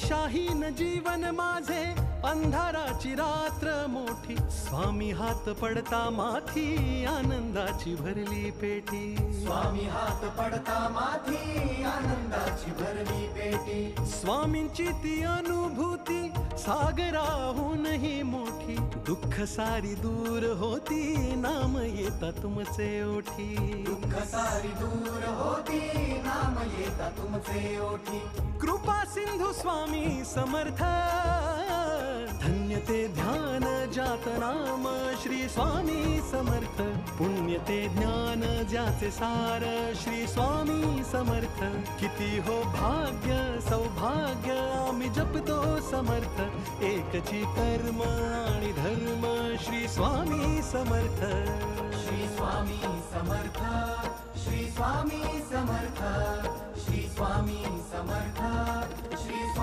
दिशाहीन जीवन माझे अंधाराची रात्र मोठी स्वामी हात पडता माथी आनंदाची भरली पेटी स्वामी हात पडता माथी आनंदाची भरली पेटी स्वामींची ती अनुभूती सागराहूनही मोठी दुःख सारी दूर होती नाम येता तुमचे ओठी दुःख सारी दूर होती नाम येता तुमचे ओठी कृपा सिंधू स्वामी समर्थ धन्य ते ध्यान जात नाम श्री स्वामी समर्थ पुण्य ते ज्ञान ज्याचे सार श्री स्वामी समर्थ किती हो भाग्य सौभाग्य आम्ही जपतो समर्थ एकची कर्म आणि धर्म श्री स्वामी समर्थ श्री स्वामी समर्थ श्री स्वामी समर्थ श्री स्वामी समर्थ श्री स्वामी